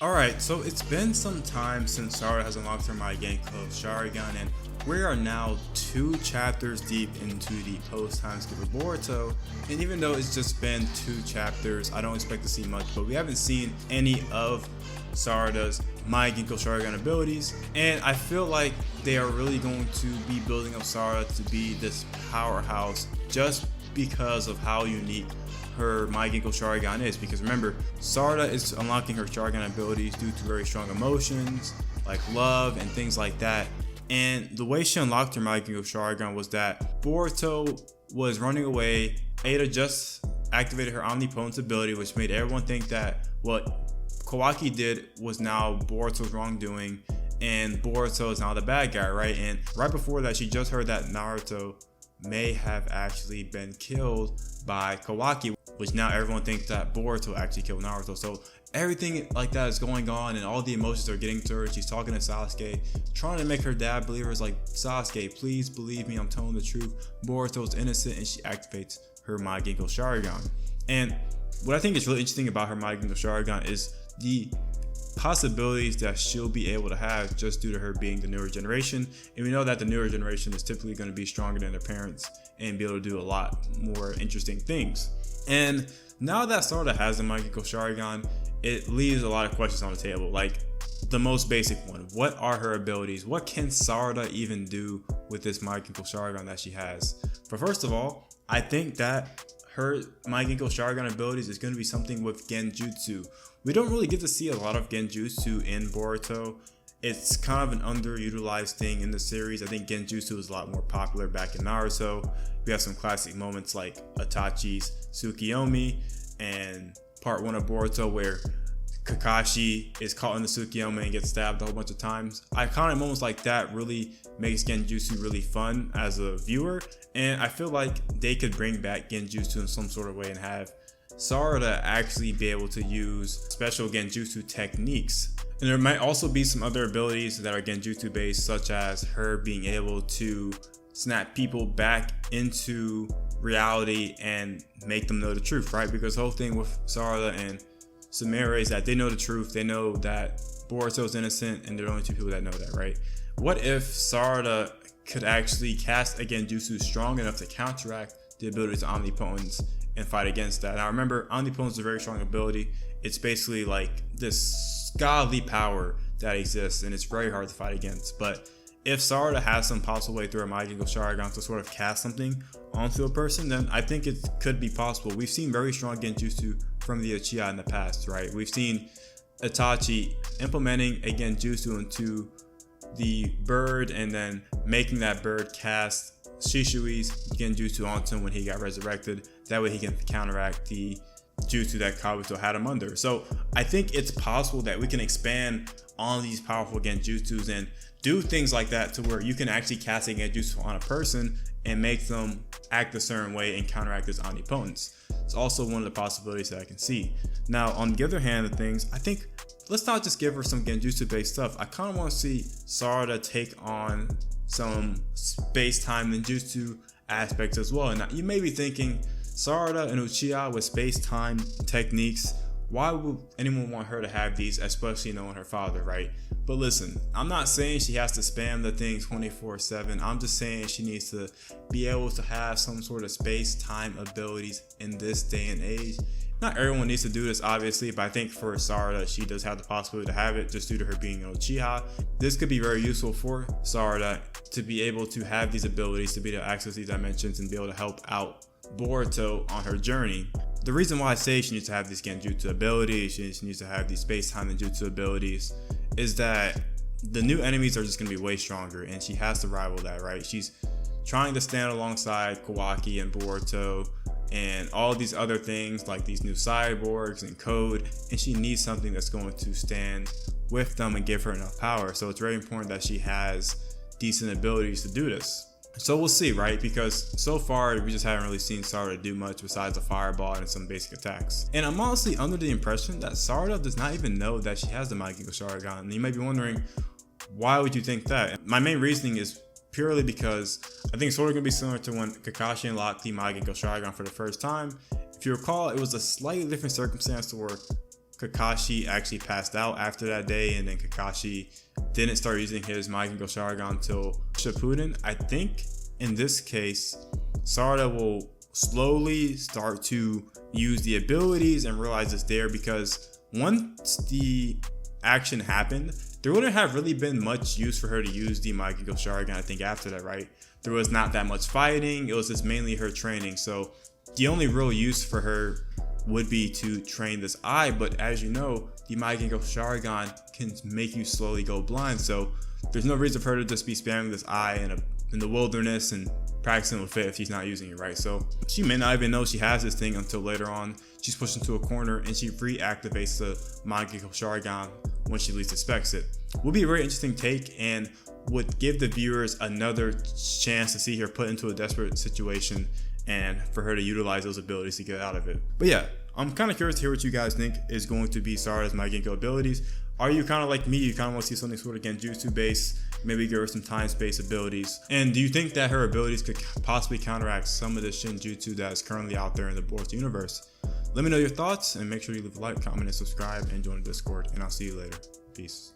Alright, so it's been some time since Sarada has unlocked her Mangekyou Sharigan, and we are now 2 chapters deep into the post-time skip of Boruto. And even though it's just been 2 chapters, I don't expect to see much, but we haven't seen any of Sarada's Mangekyou Sharigan abilities, and I feel like they are really going to be building up Sarada to be this powerhouse just because of how unique her Mangekyou Sharigan is. Because remember, Sarada is unlocking her Sharigan abilities due to very strong emotions like love and things like that. And the way she unlocked her Mangekyou Sharigan was that Boruto was running away. Ada just activated her omnipotence ability, which made everyone think that what Kawaki did was now Boruto's wrongdoing, and Boruto is now the bad guy, right? And right before that, she just heard that Naruto may have actually been killed by Kawaki, which now everyone thinks that Boruto actually killed Naruto. So everything like that is going on, and all the emotions are getting to her. She's talking to Sasuke, trying to make her dad believe her. Is like, Sasuke, please believe me, I'm telling the truth. Boruto's innocent, and she activates her Mangekyou Sharigan. And what I think is really interesting about her Mangekyou Sharigan is the possibilities that she'll be able to have just due to her being the newer generation. And we know that the newer generation is typically going to be stronger than their parents and be able to do a lot more interesting things. And now that Sarada has the Mangekyou Sharigan, it leaves a lot of questions on the table. Like the most basic one, what are her abilities? What can Sarada even do with this Mangekyou Sharigan that she has? But first of all, I think that her Mangekyou Sharigan abilities is going to be something with Genjutsu. We don't really get to see a lot of Genjutsu in Boruto. It's kind of an underutilized thing in the series. I think Genjutsu was a lot more popular back in Naruto. We have some classic moments like Itachi's Tsukiyomi and part 1 of Boruto where Kakashi is caught in the Tsukiyomi and gets stabbed a whole bunch of times. Iconic moments like that really makes Genjutsu really fun as a viewer, and I feel like they could bring back Genjutsu in some sort of way and have Sarada actually be able to use special Genjutsu techniques. And there might also be some other abilities that are Genjutsu based, such as her being able to snap people back into reality and make them know the truth, right? Because the whole thing with Sarada and Sumire is that they know the truth. They know that Boruto's innocent, and they're the only 2 people that know that, right? What if Sarada could actually cast a Genjutsu strong enough to counteract the abilities of Omnipotence and fight against that? Now remember, Omnipotence is a very strong ability. It's basically like this godly power that exists, and it's very hard to fight against. But if Sarada has some possible way through a Mangekyou Sharigan to sort of cast something onto a person, then I think it could be possible. We've seen very strong Genjutsu from the Uchiha in the past, right? We've seen Itachi implementing a Genjutsu into the bird and then making that bird cast Shishui's Genjutsu onto him when he got resurrected. That way he can counteract the jutsu that Kabuto had him under. So I think it's possible that we can expand on these powerful Genjutsus and do things like that to where you can actually cast a Genjutsu on a person and make them act a certain way and counteract this omnipotence. It's also one of the possibilities that I can see. Now, on the other hand of things, I think let's not just give her some Genjutsu based stuff. I kind of want to see Sarada take on some space-time ninjutsu aspects as well. And you may be thinking, Sarada and Uchiha with space-time techniques, why would anyone want her to have these, especially knowing her father, right? But listen, I'm not saying she has to spam the thing 24/7. I'm just saying she needs to be able to have some sort of space-time abilities in this day and age. Not everyone needs to do this, obviously, but I think for Sarada, she does have the possibility to have it just due to her being an Uchiha. This could be very useful for Sarada to be able to have these abilities, to be able to access these dimensions and be able to help out Boruto on her journey. The reason why I say she needs to have these Genjutsu abilities, she needs to have these space-time ninjutsu abilities, is that the new enemies are just going to be way stronger, and she has to rival that, right? She's trying to stand alongside Kawaki and Boruto and all these other things like these new cyborgs and code, and she needs something that's going to stand with them and give her enough power. So it's very important that she has decent abilities to do this. So we'll see, right? Because so far we just haven't really seen Sarada do much besides a fireball and some basic attacks. And I'm honestly under the impression that Sarada does not even know that she has the Mangekyou Sharigan. And you might be wondering, why would you think that? My main reasoning is purely because I think it's sort of going to be similar to when Kakashi unlocked the Mangekyou Sharigan for the first time. If you recall, it was a slightly different circumstance to where Kakashi actually passed out after that day, and then Kakashi didn't start using his Mangekyou Sharigan until Shippuden. I think in this case, Sarada will slowly start to use the abilities and realize it's there, because once the action happened, there wouldn't have really been much use for her to use the Mangekyou Sharigan, I think, after that, right? There was not that much fighting. It was just mainly her training. So the only real use for her would be to train this eye, but as you know, the Mangekyou Sharigan can make you slowly go blind, so there's no reason for her to just be spamming this eye in the wilderness and practicing with it if she's not using it, right? So she may not even know she has this thing until later on she's pushed into a corner and she reactivates the Mangekyou Sharigan when she least expects it. Would be a very interesting take and would give the viewers another chance to see her put into a desperate situation and for her to utilize those abilities to get out of it. But yeah, I'm kind of curious to hear what you guys think is going to be Sarada's Mangekyou abilities. Are you kind of like me? You kind of want to see something sort of genjutsu based, maybe give her some time space abilities? And do you think that her abilities could possibly counteract some of the shinjutsu that is currently out there in the Boruto universe? Let me know your thoughts and make sure you leave a like, comment, and subscribe and join the Discord, and I'll see you later. Peace.